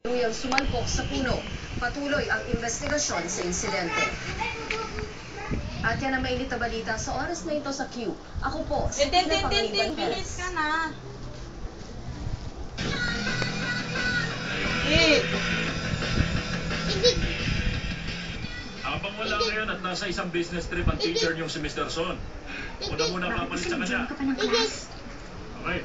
Tuluyang sumalpok sa puno. Patuloy ang investigasyon sa insidente. At yan ang mainit na balita sa oras na ito sa Q. Ako po, si Tina Pangaliban Perez. Bilis ka na. Habang wala ngayon at nasa isang business trip ang teacher niyong si Mr. Son. Una muna papalit sa kanya. Okay. Ay,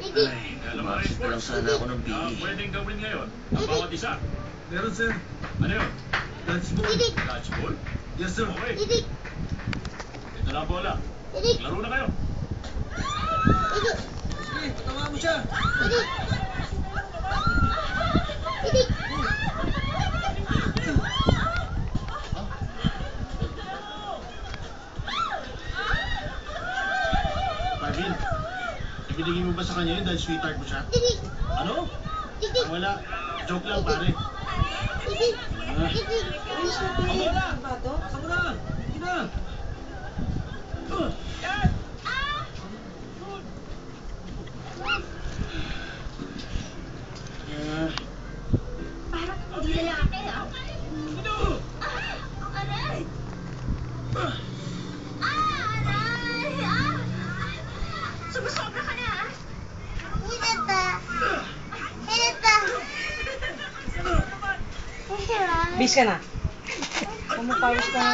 pumasok lang sana ako ng PE. Pwedeng gawin ngayon ang bawat isa. Meron, sir. Ano yun? Dodgeball. Dodgeball? Yes, sir. Okay. Ito na ang bola. Laro na kayo. Sige, patawa mo siya. Marvin, ibinigay mo ba sa kanya yun dahil sweetheart mo siya? Ano? Wala. Joke lang, pare. Ako na. Asa mo na. Sige na. Parang hindi lalaki, ah. Aray! Aray! Sumusobra ka na, ah. Bis ka na. Pumapawis ka na.